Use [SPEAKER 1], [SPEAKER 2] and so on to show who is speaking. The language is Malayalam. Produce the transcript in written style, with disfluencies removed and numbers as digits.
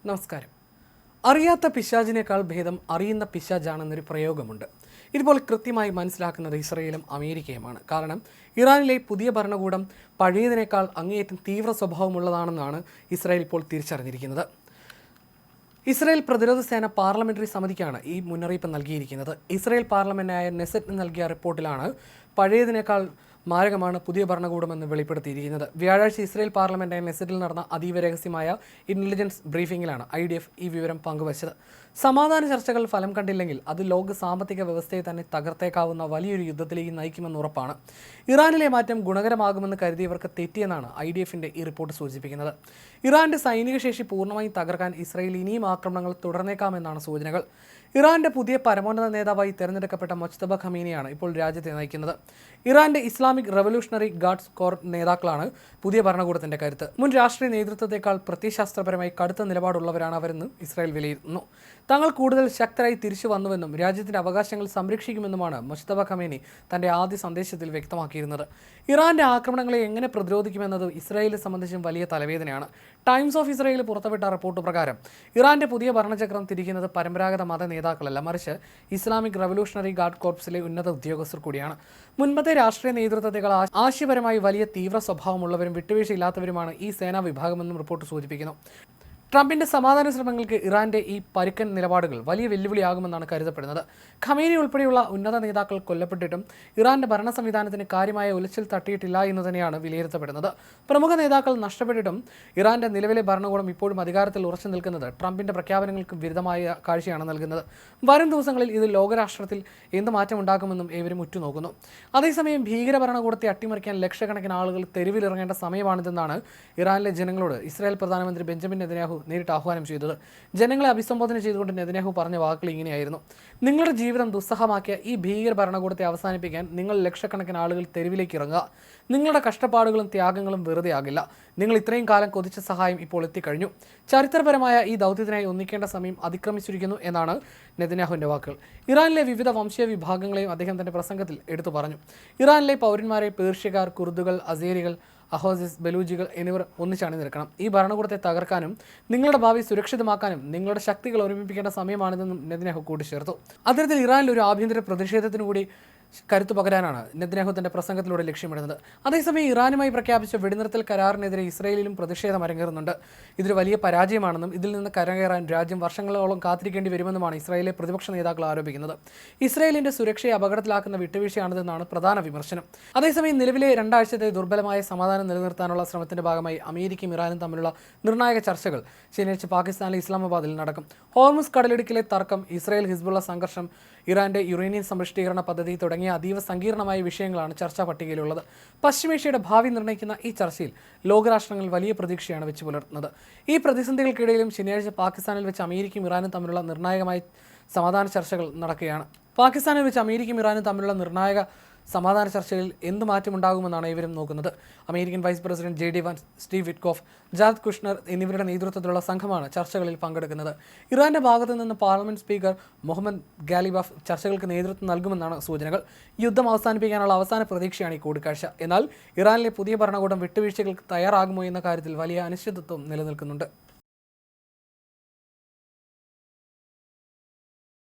[SPEAKER 1] നമസ്കാരം. അറിയാത്ത പിശാചിനേക്കാൾ ഭേദം അറിയുന്ന പിശാചാണെന്നൊരു പ്രയോഗമുണ്ട്. ഇതുപോലെ കൃത്യമായി മനസ്സിലാക്കുന്നത് ഇസ്രയേലും അമേരിക്കയുമാണ്. കാരണം ഇറാനിലെ പുതിയ ഭരണകൂടം പഴയതിനേക്കാൾ അങ്ങേയറ്റം തീവ്ര സ്വഭാവമുള്ളതാണെന്നാണ് ഇസ്രായേൽ ഇപ്പോൾ തിരിച്ചറിഞ്ഞിരിക്കുന്നത്. ഇസ്രായേൽ പ്രതിരോധ സേന പാർലമെന്ററി സമിതിക്കാണ് ഈ മുന്നറിയിപ്പ് നൽകിയിരിക്കുന്നത്. ഇസ്രായേൽ പാർലമെന്റായ നെസറ്റ് നൽകിയ റിപ്പോർട്ടിലാണ് പഴയതിനേക്കാൾ മാരകമാണ് പുതിയ ഭരണകൂടമെന്ന് വെളിപ്പെടുത്തിയിരിക്കുന്നത്. വ്യാഴാഴ്ച ഇസ്രായേൽ പാർലമെന്റായ നെസറ്റിൽ നടന്ന അതീവ രഹസ്യമായ ഇന്റലിജൻസ് ബ്രീഫിംഗിലാണ് IDF ഈ വിവരം പങ്കുവച്ചത്. സമാധാന ചർച്ചകൾ ഫലം കണ്ടില്ലെങ്കിൽ അത് ലോക സാമ്പത്തിക വ്യവസ്ഥയെ തന്നെ തകർത്തേക്കാവുന്ന വലിയൊരു യുദ്ധത്തിലേക്ക് നയിക്കുമെന്ന് ഉറപ്പാണ്. ഇറാനിലെ മാറ്റം ഗുണകരമാകുമെന്ന് കരുതിയവർക്ക് തെറ്റിയെന്നാണ് IDFന്റെ ഈ റിപ്പോർട്ട് സൂചിപ്പിക്കുന്നത്. ഇറാന്റെ സൈനിക ശേഷി പൂർണ്ണമായും തകർക്കാൻ ഇസ്രായേൽ ഇനിയും ആക്രമണങ്ങൾ തുടർന്നേക്കാമെന്നാണ് സൂചനകൾ. ഇറാന്റെ പുതിയ പരമോന്നത നേതാവായി തെരഞ്ഞെടുക്കപ്പെട്ട മുജ്തബ ഖമീനിയാണ് ഇപ്പോൾ രാജ്യത്തെ നയിക്കുന്നത്. ഇറാന്റെ ഇസ്ലാമിക് റവല്യൂഷണറി ഗാർഡ്സ് കോർ നേതാക്കളാണ് പുതിയ ഭരണകൂടത്തിന്റെ കരുത്ത്. മുൻ രാഷ്ട്രീയ നേതൃത്വത്തെക്കാൾ പ്രത്യയശാസ്ത്രപരമായി കടുത്ത നിലപാടുള്ളവരാണ് അവരെന്ന് ഇസ്രായേൽ വിലയിരുത്തുന്നു. തങ്ങൾ കൂടുതൽ ശക്തരായി തിരിച്ചു വന്നുവെന്നും രാജ്യത്തിന്റെ അവകാശങ്ങൾ സംരക്ഷിക്കുമെന്നുമാണ് മുജ്തബ ഖമീനി തന്റെ ആദ്യ സന്ദേശത്തിൽ വ്യക്തമാക്കിയിരുന്നത്. ഇറാന്റെ ആക്രമണങ്ങളെ എങ്ങനെ പ്രതിരോധിക്കുമെന്നത് ഇസ്രായേലിനെ സംബന്ധിച്ചും വലിയ തലവേദനയാണ്. ടൈംസ് ഓഫ് ഇസ്രായേൽ പുറത്തുവിട്ട റിപ്പോർട്ട് പ്രകാരം ഇറാന്റെ പുതിയ ഭരണചക്രം തിരിക്കുന്നത് പരമ്പരാഗത മത നേതാക്കളല്ല, മറിച്ച് ഇസ്ലാമിക് റവല്യൂഷണറി ഗാർഡ് കോർപ്സിലെ ഉന്നത ഉദ്യോഗസ്ഥർ കൂടിയാണ്. മുൻപത്തെ രാഷ്ട്രീയ നേതൃത്വത്തെക്കാൾ ആശയപരമായി വലിയ തീവ്ര സ്വഭാവമുള്ളവരും വിട്ടുവീഴ്ചയില്ലാത്തവരുമാണ് ഈ സേനാ വിഭാഗമെന്നും റിപ്പോർട്ട് സൂചിപ്പിക്കുന്നു. ട്രംപിന്റെ സമാധാന ശ്രമങ്ങൾക്ക് ഇറാന്റെ ഈ പരുക്കൻ നിലപാടുകൾ വലിയ വെല്ലുവിളിയാകുമെന്നാണ് കരുതപ്പെടുന്നത്. ഖമേനി ഉൾപ്പെടെയുള്ള ഉന്നത നേതാക്കൾ കൊല്ലപ്പെട്ടിട്ടും ഇറാന്റെ ഭരണ സംവിധാനത്തിന് കാര്യമായ ഉലച്ചിൽ തട്ടിയിട്ടില്ല എന്ന് തന്നെയാണ് വിലയിരുത്തപ്പെടുന്നത്. പ്രമുഖ നേതാക്കൾ നഷ്ടപ്പെട്ടിട്ടും ഇറാന്റെ നിലവിലെ ഭരണകൂടം ഇപ്പോഴും അധികാരത്തിൽ ഉറച്ചു നിൽക്കുന്നത് ട്രംപിന്റെ പ്രഖ്യാപനങ്ങൾക്ക് വിരുദ്ധമായ കാഴ്ചയാണ് നൽകുന്നത്. വരും ദിവസങ്ങളിൽ ഇത് ലോകരാഷ്ട്രത്തിൽ എന്ത് മാറ്റമുണ്ടാക്കുമെന്നും ഏവരും ഉറ്റുനോക്കുന്നു. അതേസമയം ഭീകര ഭരണകൂടത്തെ അട്ടിമറിക്കാൻ ലക്ഷക്കണക്കിന് ആളുകൾ തെരുവിലിറങ്ങേണ്ട സമയമാണിതെന്നാണ് ഇറാനിലെ ജനങ്ങളോട് ഇസ്രായേൽ പ്രധാനമന്ത്രി ബെഞ്ചമിൻ നെതന്യാഹു നേരിട്ട് ആഹ്വാനം ചെയ്തത്. ജനങ്ങളെ അഭിസംബോധന ചെയ്തുകൊണ്ട് നെതന്യാഹു പറഞ്ഞ വാക്കുകൾ ഇങ്ങനെയായിരുന്നു: നിങ്ങളുടെ ജീവിതം ദുസ്സഹമാക്കിയ ഈ ഭീകര ഭരണകൂടത്തെ അവസാനിപ്പിക്കാൻ നിങ്ങൾ ലക്ഷക്കണക്കിന് ആളുകൾ തെരുവിലേക്ക് ഇറങ്ങുക. നിങ്ങളുടെ കഷ്ടപ്പാടുകളും ത്യാഗങ്ങളും വെറുതെ ആകില്ല. നിങ്ങൾ ഇത്രയും കാലം കൊതിച്ച സഹായം ഇപ്പോൾ എത്തിക്കഴിഞ്ഞു. ചരിത്രപരമായ ഈ ദൗത്യത്തിനായി ഒന്നിക്കേണ്ട സമയം അതിക്രമിച്ചിരിക്കുന്നു എന്നാണ് നെതന്യാഹുവിൻ്റെ വാക്കുകൾ. ഇറാനിലെ വിവിധ വംശീയ വിഭാഗങ്ങളെയും അദ്ദേഹം തന്റെ പ്രസംഗത്തിൽ എടുത്തു പറഞ്ഞു. ഇറാനിലെ പൗരന്മാരെ പേർഷ്യക്കാർ, കുർദുകൾ, അസേരികൾ, അഹോസിസ്, ബലൂജികൾ എന്നിവർ ഒന്നിച്ചണി നിൽക്കണം. ഈ ഭരണകൂടത്തെ തകർക്കാനും നിങ്ങളുടെ ഭാവി സുരക്ഷിതമാക്കാനും നിങ്ങളുടെ ശക്തികൾ ഒരുമിപ്പിക്കേണ്ട സമയമാണിതെന്നും നെതന്യാഹു കൂട്ടിച്ചേർത്തു. അത്തരത്തിൽ ഇറാനിൽ ഒരു ആഭ്യന്തര പ്രതിഷേധത്തിനു കൂടി കരുത്തു പകരാനാണ് നെതന്യാഹു തന്റെ പ്രസംഗത്തിലൂടെ ലക്ഷ്യമിടുന്നത്. അതേസമയം ഇറാനുമായി പ്രഖ്യാപിച്ച വെടിനിർത്തൽ കരാറിനെതിരെ ഇസ്രായേലിലും പ്രതിഷേധം അരങ്ങേറുന്നുണ്ട്. ഇതൊരു വലിയ പരാജയമാണെന്നും ഇതിൽ നിന്ന് കരകയറാൻ രാജ്യം വർഷങ്ങളോളം കാത്തിരിക്കേണ്ടി വരുമെന്നുമാണ് ഇസ്രായേലിലെ പ്രതിപക്ഷ നേതാക്കൾ ആരോപിക്കുന്നത്. ഇസ്രായേലിന്റെ സുരക്ഷയെ അപകടത്തിലാക്കുന്ന വിട്ടുവീഴ്ചയാണിതെന്നാണ് പ്രധാന വിമർശനം. അതേസമയം നിലവിലെ രണ്ടാഴ്ചത്തെ ദുർബലമായ സമാധാനം നിലനിർത്താനുള്ള ശ്രമത്തിന്റെ ഭാഗമായി അമേരിക്കയും ഇറാനും തമ്മിലുള്ള നിർണായക ചർച്ചകൾ ശനിയാഴ്ച പാകിസ്ഥാനിലെ ഇസ്ലാമാബാദിൽ നടക്കും. ഹോർമുസ് കടലിടുക്കിലെ തർക്കം, ഇസ്രായേൽ ഹിസ്ബുള്ള സംഘർഷം, ഇറാന്റെ യുറേനിയം സമ്പുഷ്ടീകരണ പദ്ധതി തുടങ്ങിയ അതീവ സങ്കീർണമായ വിഷയങ്ങളാണ് ചർച്ചാ പട്ടികയിലുള്ളത്. പശ്ചിമേഷ്യയുടെ ഭാവി നിർണ്ണയിക്കുന്ന ഈ ചർച്ചയിൽ ലോകരാഷ്ട്രങ്ങൾ വലിയ പ്രതീക്ഷയാണ് വെച്ച് പുലർത്തുന്നത്. ഈ പ്രതിസന്ധികൾക്കിടയിലും ശനിയാഴ്ച പാകിസ്ഥാനിൽ വെച്ച് അമേരിക്കയും ഇറാനും തമ്മിലുള്ള നിർണായകമായ സമാധാന ചർച്ചകൾ നടക്കുകയാണ്. പാകിസ്ഥാനിൽ വെച്ച് അമേരിക്കയും ഇറാനും തമ്മിലുള്ള നിർണായക സമാധാന ചർച്ചയിൽ എന്ത് മാറ്റമുണ്ടാകുമെന്നാണ് ഇവരും നോക്കുന്നത്. American vice president JD Vance, Steve Witkoff, Jared Kushner എന്നിവരുടെ നേതൃത്വത്തിലുള്ള സംഘമാണ് ചർച്ചകളിൽ പങ്കെടുക്കുന്നത്. ഇറാന്റെ ഭാഗത്തു നിന്ന് പാർലമെന്റ് സ്പീക്കർ മുഹമ്മദ് ഗാലിബാഫ് ചർച്ചകൾക്ക് നേതൃത്വം നൽകുമെന്നാണ് സൂചനകൾ. യുദ്ധം അവസാനിപ്പിക്കാനുള്ള അവസാന പ്രതീക്ഷയാണ് ഈ കൂടിക്കാഴ്ച. എന്നാൽ ഇറാനിലെ പുതിയ ഭരണകൂടം വിട്ടുവീഴ്ചകൾക്ക് തയ്യാറാകുമോ എന്ന കാര്യത്തിൽ വലിയ അനിശ്ചിതത്വം നിലനിൽക്കുന്നുണ്ട്.